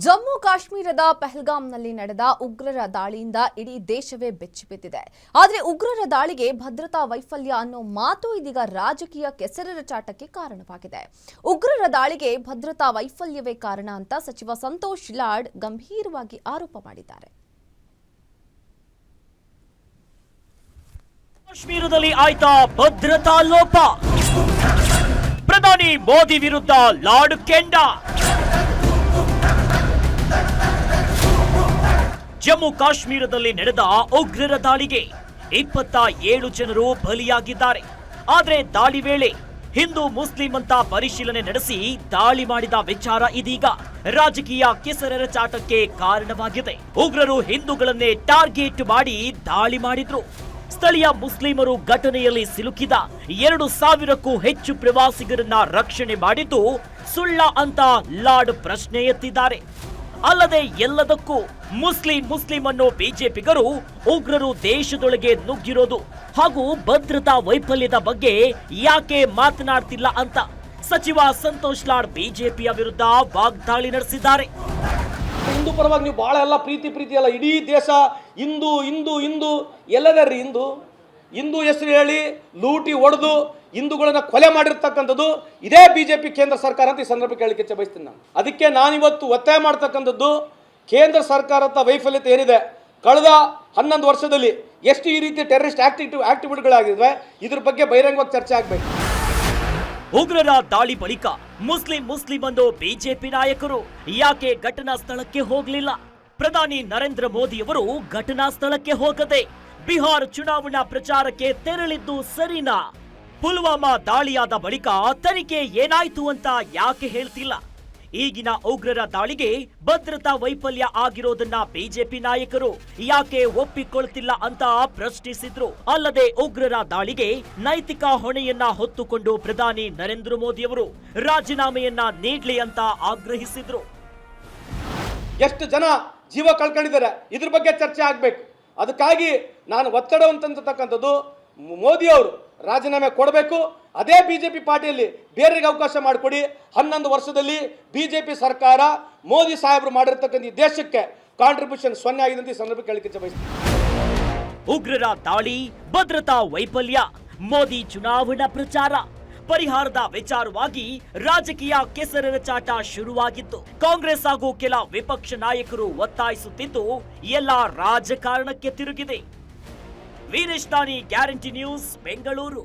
ಜಮ್ಮು ಕಾಶ್ಮೀರದ ಪಹಲ್ಗಾಮ್ನಲ್ಲಿ ನಡೆದ ಉಗ್ರರ ದಾಳಿಯಿಂದ ಇಡೀ ದೇಶವೇ ಬೆಚ್ಚಿಬಿದ್ದಿದೆ. ಆದರೆ ಉಗ್ರರ ದಾಳಿಗೆ ಭದ್ರತಾ ವೈಫಲ್ಯ ಅನ್ನೋ ಮಾತು ಇದೀಗ ರಾಜಕೀಯ ಕೆಸರೆರಚಾಟಕ್ಕೆ ಕಾರಣವಾಗಿದೆ. ಉಗ್ರರ ದಾಳಿಗೆ ಭದ್ರತಾ ವೈಫಲ್ಯವೇ ಕಾರಣ ಅಂತ ಸಚಿವ ಸಂತೋಷ್ ಲಾಡ್ ಗಂಭೀರವಾಗಿ ಆರೋಪ ಮಾಡಿದ್ದಾರೆ. ಕಾಶ್ಮೀರದಲ್ಲಿ ಆಯ್ತಾ ಭದ್ರತಾ ಲೋಪ? ಪ್ರಧಾನಿ ಮೋದಿ ವಿರುದ್ಧ ಲಾಡ್ ಕೆಂಡ. ಜಮ್ಮು ಕಾಶ್ಮೀರದಲ್ಲಿ ನಡೆದ ಉಗ್ರರ ದಾಳಿಗೆ 27 ಜನರು ಬಲಿಯಾಗಿದ್ದಾರೆ. ಆದರೆ ದಾಳಿ ವೇಳೆ ಹಿಂದೂ ಮುಸ್ಲಿಂ ಅಂತ ಪರಿಶೀಲನೆ ನಡೆಸಿ ದಾಳಿ ಮಾಡಿದ ವಿಚಾರ ಇದೀಗ ರಾಜಕೀಯ ಕೆಸರೆರಚಾಟಕ್ಕೆ ಕಾರಣವಾಗಿದೆ. ಉಗ್ರರು ಹಿಂದೂಗಳನ್ನೇ ಟಾರ್ಗೆಟ್ ಮಾಡಿ ದಾಳಿ ಮಾಡಿದ್ರು. ಸ್ಥಳೀಯ ಮುಸ್ಲಿಮರು ಘಟನೆಯಲ್ಲಿ ಸಿಲುಕಿದ 2,000ಕ್ಕೂ ಹೆಚ್ಚು ಪ್ರವಾಸಿಗರನ್ನ ರಕ್ಷಣೆ ಮಾಡಿದ್ದು ಸುಳ್ಳ ಅಂತ ಲಾಡ್ ಪ್ರಶ್ನೆ ಎತ್ತಿದ್ದಾರೆ. ಅಲ್ಲದೆ ಎಲ್ಲದಕ್ಕೂ ಮುಸ್ಲಿಂ ಅನ್ನೋ ಬಿಜೆಪಿಗರು ಉಗ್ರರು ದೇಶದೊಳಗೆ ನುಗ್ಗಿರೋದು ಹಾಗೂ ಭದ್ರತಾ ವೈಫಲ್ಯದ ಬಗ್ಗೆ ಯಾಕೆ ಮಾತನಾಡ್ತಿಲ್ಲ ಅಂತ ಸಚಿವ ಸಂತೋಷ್ ಲಾಡ್ ಬಿಜೆಪಿಯ ವಿರುದ್ಧ ವಾಗ್ದಾಳಿ ನಡೆಸಿದ್ದಾರೆ. ಹಿಂದೂ ಪರವಾಗಿ ನೀವು ಬಹಳ ಎಲ್ಲ ಪ್ರೀತಿ ಅಲ್ಲ, ಇಡೀ ದೇಶ ಹಿಂದೂ ಹಿಂದೂ ಹಿಂದೂ ಎಲ್ಲದರ್ರಿ ಹಿಂದೂ ಹೆಸರು ಹೇಳಿ ಲೂಟಿ ಹೊಡೆದು ಹಿಂದೂಗಳನ್ನ ಕೊಲೆ ಮಾಡಿರ್ತಕ್ಕಂಥದ್ದು ಇದೇ ಬಿಜೆಪಿ ಕೇಂದ್ರ ಸರ್ಕಾರ ಅಂತ ಈ ಸಂದರ್ಭಕ್ಕೆ ಹೇಳಿಕೆ ಬಯಸ್ತೀನಿ ನಾನು. ಅದಕ್ಕೆ ನಾನಿವತ್ತು ಒತ್ತಾಯ ಮಾಡ್ತಕ್ಕಂಥದ್ದು ಕೇಂದ್ರ ಸರ್ಕಾರದ ವೈಫಲ್ಯತೆ ಏನಿದೆ, ಕಳೆದ 11 ವರ್ಷದಲ್ಲಿ ಎಷ್ಟು ಈ ರೀತಿ ಟೆರರಿಸ್ಟ್ ಆಕ್ಟಿವಿಟಿಗಳಾಗಿವೆ, ಇದ್ರ ಬಗ್ಗೆ ಬಹಿರಂಗವಾಗಿ ಚರ್ಚೆ ಆಗಬೇಕು. ಉಗ್ರರ ದಾಳಿ ಬಳಿಕ ಮುಸ್ಲಿಂ ಅನ್ನೋ ಬಿಜೆಪಿ ನಾಯಕರು ಯಾಕೆ ಘಟನಾ ಸ್ಥಳಕ್ಕೆ ಹೋಗಲಿಲ್ಲ? ಪ್ರಧಾನಿ ನರೇಂದ್ರ ಮೋದಿಯವರು ಘಟನಾ ಸ್ಥಳಕ್ಕೆ ಹೋಗದೆ ಬಿಹಾರ ಚುನಾವಣಾ ಪ್ರಚಾರಕ್ಕೆ ತೆರಳಿದ್ದು ಸರಿನಾ? ಪುಲ್ವಾಮಾ ದಾಳಿಯಾದ ಬಳಿಕ ತನಿಖೆ ಏನಾಯ್ತು ಅಂತ ಯಾಕೆ ಹೇಳ್ತಿಲ್ಲ? ಈಗಿನ ಉಗ್ರರ ದಾಳಿಗೆ ಭದ್ರತಾ ವೈಫಲ್ಯ ಆಗಿರೋದನ್ನ ಬಿಜೆಪಿ ನಾಯಕರು ಯಾಕೆ ಒಪ್ಪಿಕೊಳ್ತಿಲ್ಲ ಅಂತ ಪ್ರಶ್ನಿಸಿದ್ರು. ಅಲ್ಲದೆ ಉಗ್ರರ ದಾಳಿಗೆ ನೈತಿಕ ಹೊಣೆಯನ್ನ ಹೊತ್ತುಕೊಂಡು ಪ್ರಧಾನಿ ನರೇಂದ್ರ ಮೋದಿಯವರು ರಾಜೀನಾಮೆಯನ್ನ ನೀಡ್ಲಿ ಅಂತ ಆಗ್ರಹಿಸಿದ್ರು. ಎಷ್ಟು ಜನ ಜೀವ ಕಳ್ಕೊಂಡಿದ್ದಾರೆ, ಇದ್ರ ಬಗ್ಗೆ ಚರ್ಚೆ ಆಗಬೇಕು. ಅದಕ್ಕಾಗಿ ನಾನು ಒತ್ತಡ ಅಂತಕ್ಕಂಥದ್ದು ಮೋದಿ ಅವರು ರಾಜೀನಾಮೆ ಕೊಡಬೇಕು. ಅದೇ ಬಿಜೆಪಿ ಪಾರ್ಟಿಯಲ್ಲಿ ಬೇರೆಗೆ ಅವಕಾಶ ಮಾಡಿಕೊಡಿ. 11 ವರ್ಷದಲ್ಲಿ ಬಿಜೆಪಿ ಸರ್ಕಾರ ಮೋದಿ ಸಾಹೇಬರು ಮಾಡಿರ್ತಕ್ಕಂಥ ದೇಶಕ್ಕೆ ಕಾಂಟ್ರಿಬ್ಯೂಷನ್ 0 ಆಗಿದೆ ಅಂತ ಈ ಸಂದರ್ಭಕ್ಕೆ ಹೇಳಿಕೆ ಬಯಸ್ತೀನಿ. ಉಗ್ರರ ದಾಳಿ, ಭದ್ರತಾ ವೈಫಲ್ಯ, ಮೋದಿ ಚುನಾವಣಾ ಪ್ರಚಾರ, ಪರಿಹಾರದ ವಿಚಾರವಾಗಿ ರಾಜಕೀಯ ಕೆಸರೆರಚಾಟ ಶುರುವಾಗಿತ್ತು. ಕಾಂಗ್ರೆಸ್ ಹಾಗೂ ಕೆಲ ವಿಪಕ್ಷ ನಾಯಕರು ಒತ್ತಾಯಿಸುತ್ತಿದ್ದು ಎಲ್ಲ ರಾಜಕಾರಣಕ್ಕೆ ತಿರುಗಿದೆ. ವೀರೇಶ್ ದಾನಿ, ಗ್ಯಾರಂಟಿ ನ್ಯೂಸ್, ಬೆಂಗಳೂರು.